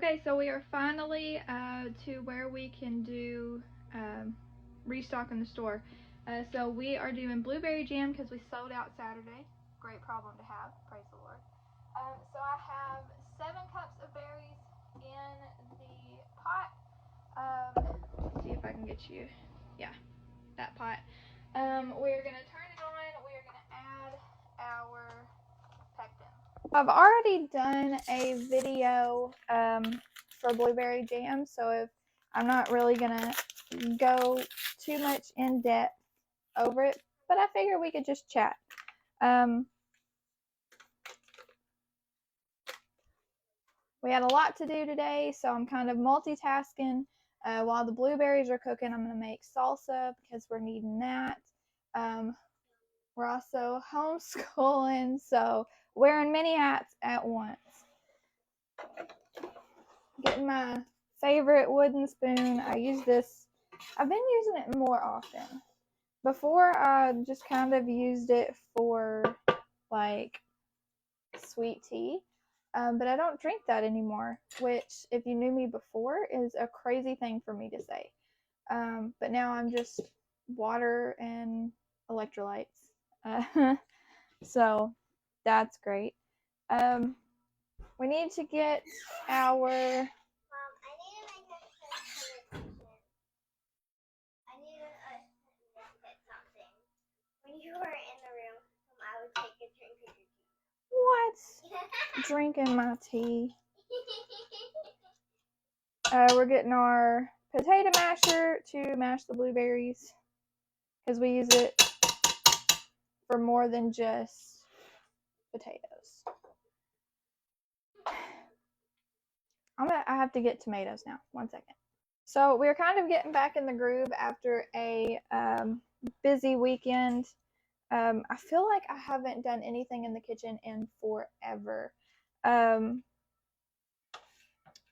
Okay, so we are finally to where we can do restock in the store. So we are doing blueberry jam because we sold out Saturday. Great problem to have, praise the Lord. So I have 7 cups of berries in the pot. Let's see if I can get you, yeah, that pot. We're going to turn it on. We are going to add our pectin. I've already done a video for blueberry jam, so if I'm not really gonna go too much in depth over it, but I figure we could just chat. We had a lot to do today, so I'm kind of multitasking. While the blueberries are cooking, I'm gonna make salsa because we're needing that. We're also homeschooling, so wearing many hats at once. Getting my favorite wooden spoon. I use this. I've been using it more often. Before, I just kind of used it for like sweet tea, but I don't drink that anymore, which, if you knew me before, is a crazy thing for me to say. But now I'm just water and electrolytes. So that's great. We need to get our You were in the room, I would take a drink of your tea. What? Drinking my tea. We're getting our potato masher to mash the blueberries because we use it for more than just potatoes. I have to get tomatoes now. 1 second. So we're kind of getting back in the groove after a busy weekend. I feel like I haven't done anything in the kitchen in forever.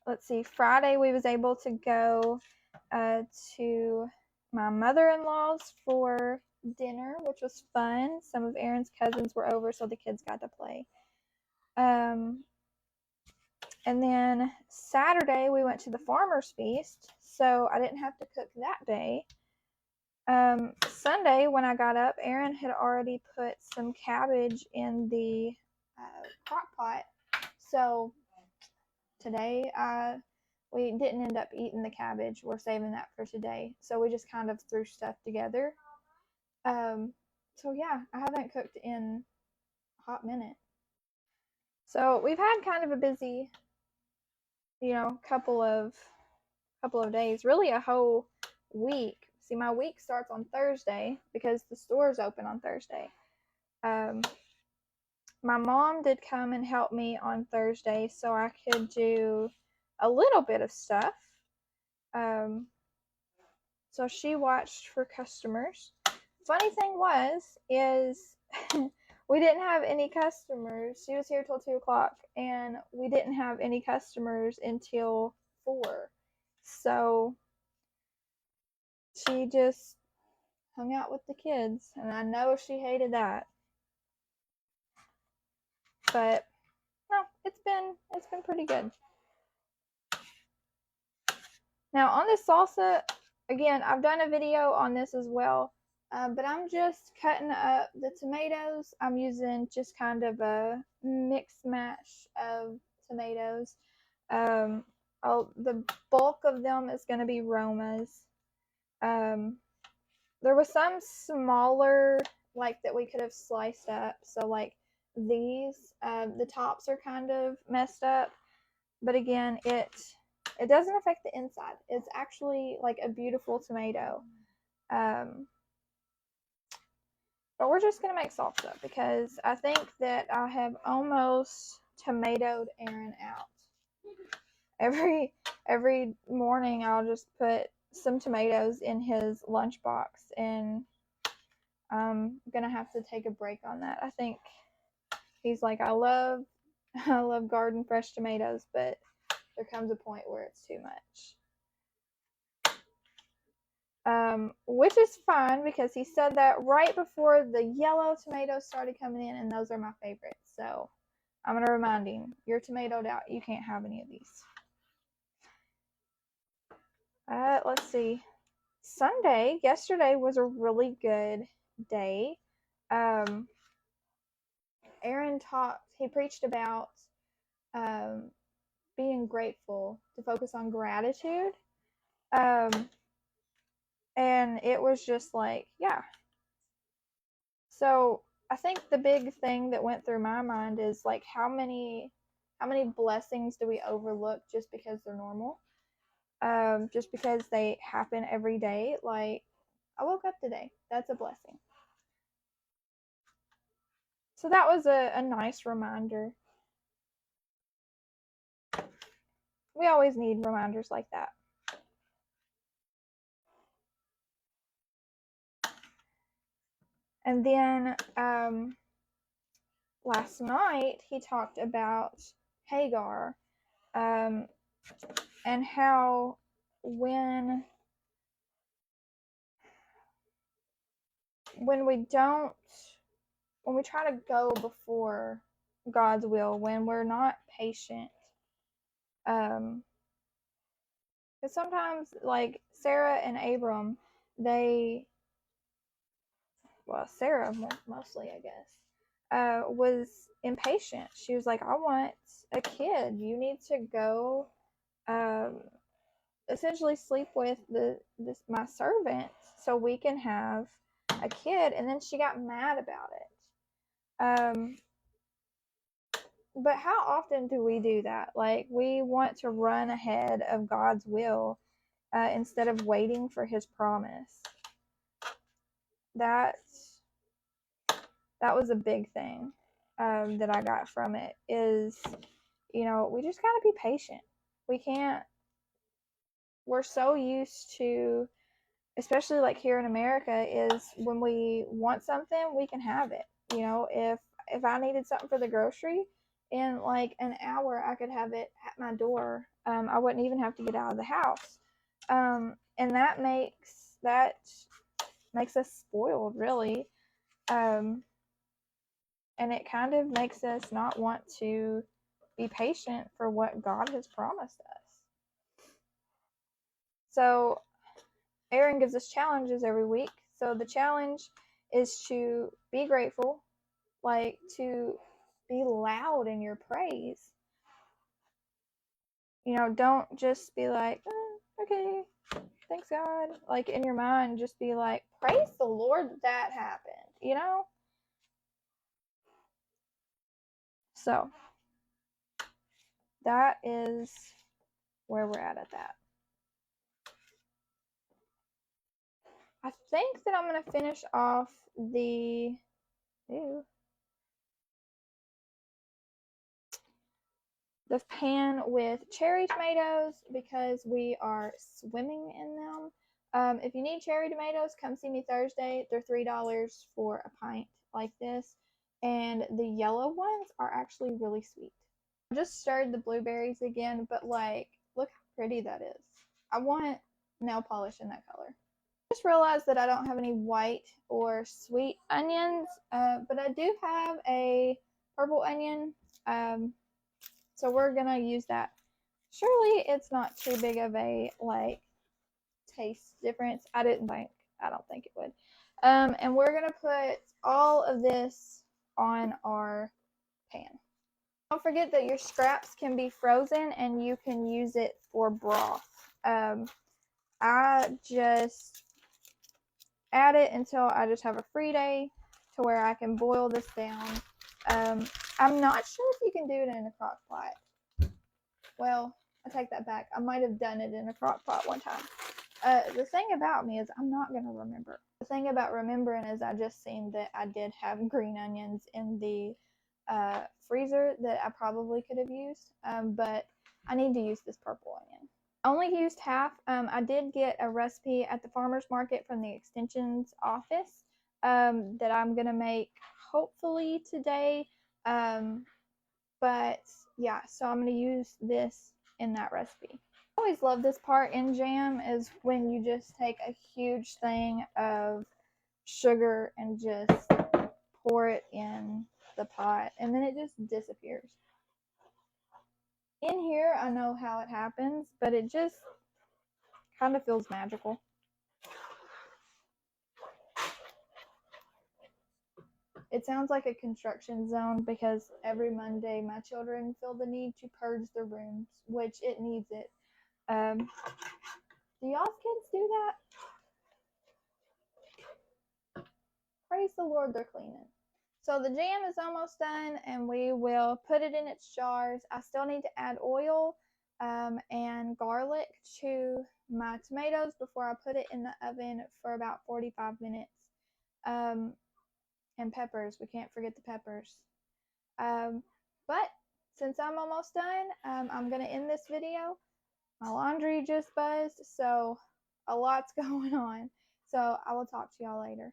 Let's see. Friday we was able to go to my mother-in-law's for dinner, which was fun. Some of Aaron's cousins were over, so the kids got to play. And then Saturday we went to the farmer's feast, so I didn't have to cook that day. Sunday when I got up, Aaron had already put some cabbage in the crock pot, so today we didn't end up eating the cabbage. We're saving that for today, so we just kind of threw stuff together. So yeah, I haven't cooked in a hot minute. So we've had kind of a busy, couple of days, really a whole week. See, my week starts on Thursday because the store's open on Thursday. My mom did come and help me on Thursday so I could do a little bit of stuff. So she watched for customers. Funny thing is we didn't have any customers. She was here till 2 o'clock, and we didn't have any customers until 4. So she just hung out with the kids, and I know she hated that. But no, it's been pretty good. Now on this salsa, again, I've done a video on this as well, but I'm just cutting up the tomatoes. I'm using just kind of a mix mash of tomatoes. The bulk of them is going to be Romas. There was some smaller, like, that we could have sliced up. So like these, the tops are kind of messed up, but again, it doesn't affect the inside. It's actually like a beautiful tomato. But we're just going to make salsa because I think that I have almost tomatoed Aaron out. Every morning I'll just put some tomatoes in his lunchbox, and I'm going to have to take a break on that. I think he's like, I love garden fresh tomatoes, but there comes a point where it's too much. Which is fine because he said that right before the yellow tomatoes started coming in, and those are my favorites. So I'm going to remind him, you're tomatoed out. You can't have any of these. Let's see. Sunday, yesterday was a really good day. Um, Aaron he preached about um, being grateful, to focus on gratitude. Um, and it was just like, yeah. So I think the big thing that went through my mind is like how many blessings do we overlook just because they're normal? Just because they happen every day. Like, I woke up today. That's a blessing. So that was a nice reminder. We always need reminders like that. And then last night he talked about Hagar, and how when when we don't when we try to go before God's will, when we're not patient, because sometimes like Sarah and Abram, they well, Sarah mostly, I guess, was impatient. She was like, I want a kid. You need to go, um, essentially sleep with my servant so we can have a kid. And then she got mad about it. But how often do we do that? Like, we want to run ahead of God's will, instead of waiting for His promise. That that was a big thing, that I got from it. Is, we just gotta be patient. We can't. We're so used to, especially like here in America, is when we want something, we can have it. If I needed something for the grocery, in like an hour, I could have it at my door. I wouldn't even have to get out of the house. And that makes us spoiled, really. And it kind of makes us not want to be patient for what God has promised us. So Aaron gives us challenges every week. So the challenge is to be grateful, like to be loud in your praise. Don't just be like, okay, thanks God. Like, in your mind, just be like, praise the Lord that happened. So that is where we're at that. I think that I'm going to finish off the pan with cherry tomatoes because we are swimming in them. If you need cherry tomatoes, come see me Thursday. They're $3 for a pint like this. And the yellow ones are actually really sweet. I just stirred the blueberries again, but like, look how pretty that is. I want nail polish in that color. I just realized that I don't have any white or sweet onions, but I do have a purple onion, so we're gonna use that. Surely it's not too big of a taste difference. I don't think it would. And we're gonna put all of this on our pan. Don't forget that your scraps can be frozen and you can use it for broth. I just add it until I just have a free day to where I can boil this down. I'm not sure if you can do it in a crock pot. Well, I take that back. I might have done it in a crock pot one time. The thing about me is I'm not going to remember. The thing about remembering is I just seen that I did have green onions in the freezer that I probably could have used, but I need to use this purple onion. I only used half. I did get a recipe at the farmer's market from the extensions office, that I'm going to make hopefully today. But yeah, so I'm going to use this in that recipe. I always love this part in jam, is when you just take a huge thing of sugar and just pour it in the pot, and then it just disappears. In here, I know how it happens, but it just Kind of feels magical. It sounds like a construction zone because every Monday my children feel the need to purge their rooms, which it needs it. Do y'all's kids do that? Praise the Lord, they're cleaning. So the jam is almost done, and we will put it in its jars. I still need to add oil and garlic to my tomatoes before I put it in the oven for about 45 minutes. And peppers, we can't forget the peppers. But since I'm almost done, I'm going to end this video. My laundry just buzzed, so a lot's going on. So I will talk to y'all later.